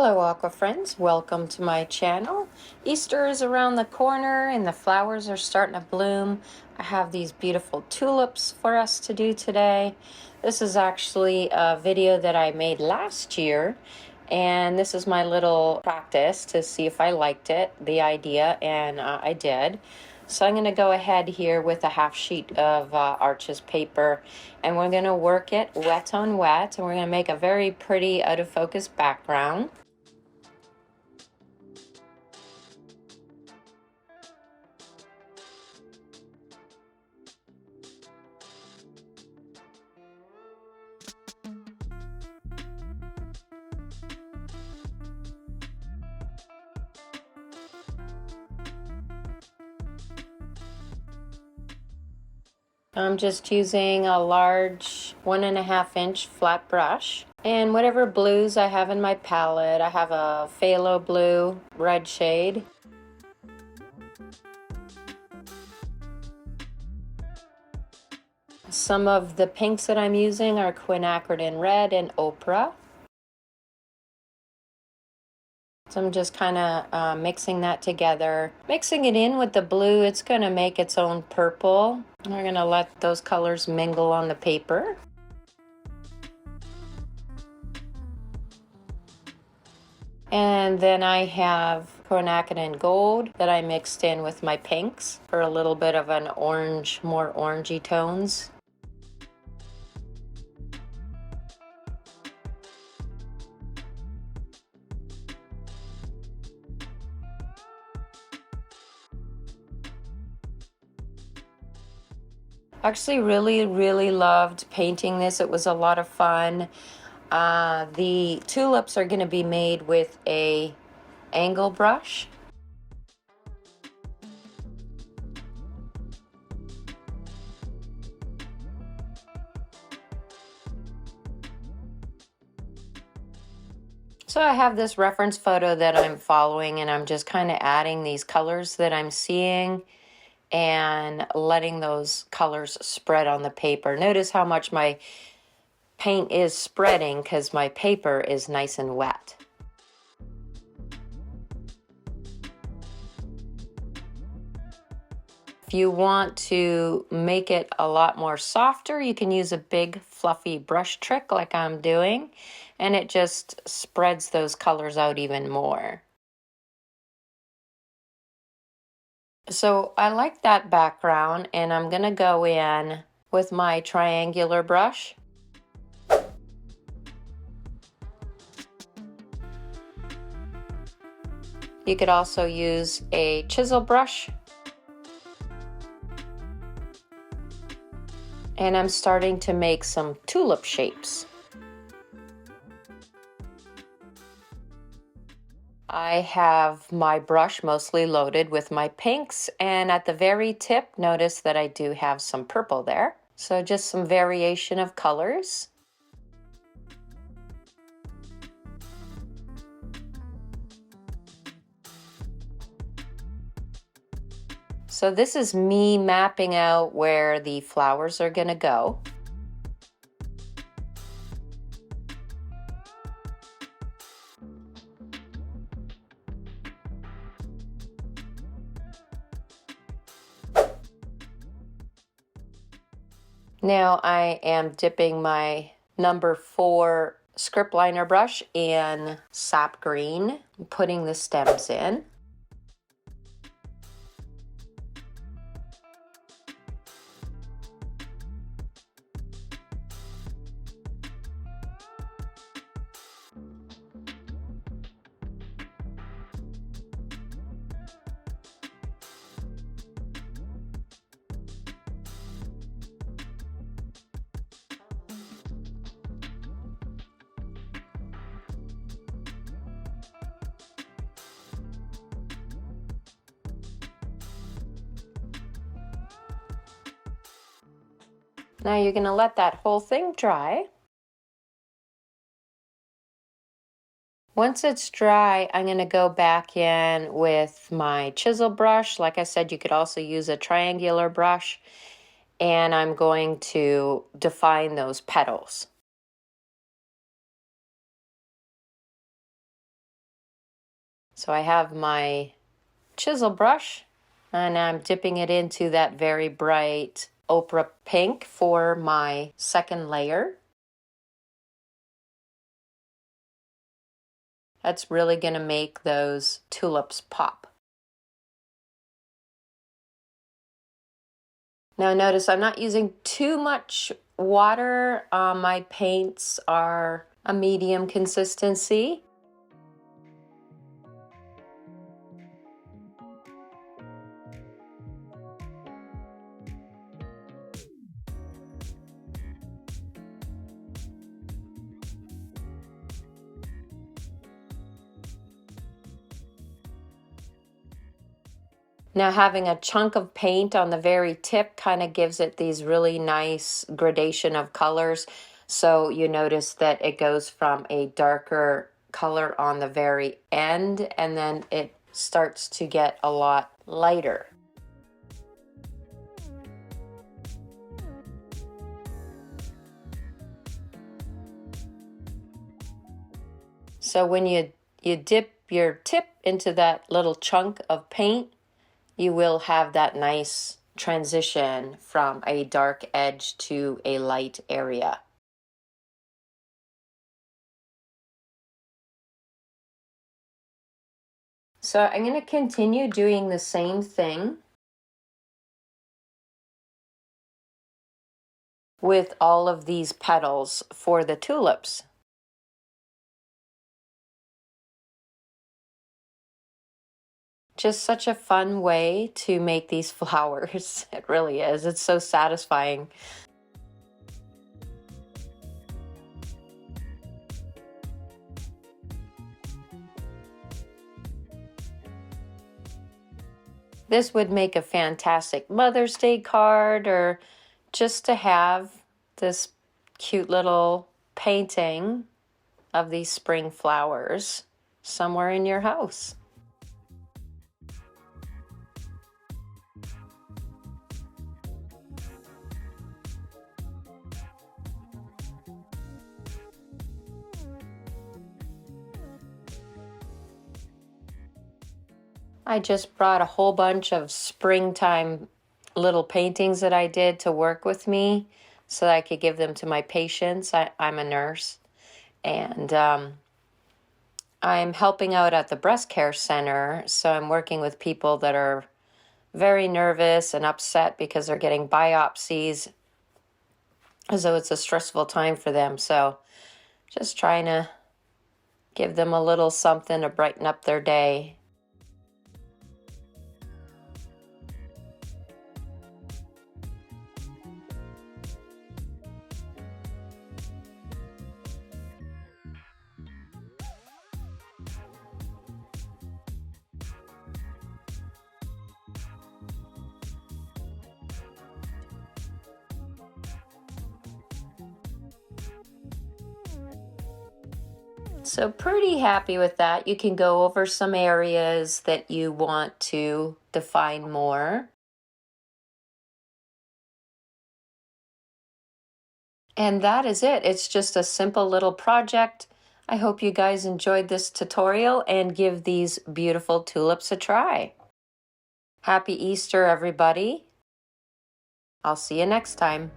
Hello aqua friends, welcome to my channel. Easter is around the corner and the flowers are starting to bloom. I have these beautiful tulips for us to do today. This is actually a video that I made last year, and this is my little practice to see if I liked it, the idea, and I did. So I'm going to go ahead here with a half sheet of Arches paper, and we're going to work it wet on wet, and we're going to make a very pretty out of focus background. I'm just using a large 1.5 inch flat brush and whatever blues I have in my palette. I have a phthalo blue red shade. Some of the pinks that I'm using are quinacridone red and ochre. So I'm just kind of mixing that together. Mixing it in with the blue, it's going to make its own purple. We're going to let those colors mingle on the paper. And then I have quinacridone gold that I mixed in with my pinks for a little bit of an orange, more orangey tones. Actually really loved painting this. It was a lot of fun. The tulips are going to be made with a angle brush. So I have this reference photo that I'm following, and I'm just kind of adding these colors that I'm seeing and letting those colors spread on the paper. Notice how much my paint is spreading because my paper is nice and wet. If you want to make it a lot more softer, you can use a big fluffy brush trick like I'm doing, and it just spreads those colors out even more. So I like that background, and I'm going to go in with my triangular brush. You could also use a chisel brush. And I'm starting to make some tulip shapes. I have my brush mostly loaded with my pinks, and at the very tip, notice that I do have some purple there. So just some variation of colors. So this is me mapping out where the flowers are going to go. Now I am dipping my number 4 script liner brush in sap green, putting the stems in. Now you're going to let that whole thing dry. Once it's dry, I'm going to go back in with my chisel brush. Like I said, you could also use a triangular brush, and I'm going to define those petals. So I have my chisel brush and I'm dipping it into that very bright ochre pink for my second layer. That's really going to make those tulips pop. Now notice I'm not using too much water. My paints are a medium consistency. Now having a chunk of paint on the very tip kind of gives it these really nice gradation of colors. So you notice that it goes from a darker color on the very end and then it starts to get a lot lighter. So when you dip your tip into that little chunk of paint, you will have that nice transition from a dark edge to a light area. So I'm going to continue doing the same thing with all of these petals for the tulips. Just such a fun way to make these flowers. It really is. It's so satisfying. This would make a fantastic Mother's Day card, or just to have this cute little painting of these spring flowers somewhere in your house. I just brought a whole bunch of springtime little paintings that I did to work with me so that I could give them to my patients. I'm a nurse, and I'm helping out at the breast care center, so I'm working with people that are very nervous and upset because they're getting biopsies, as though it's a stressful time for them. So just trying to give them a little something to brighten up their day. So pretty happy with that. You can go over some areas that you want to define more. And that is it. It's just a simple little project. I hope you guys enjoyed this tutorial and give these beautiful tulips a try. Happy Easter, everybody. I'll see you next time.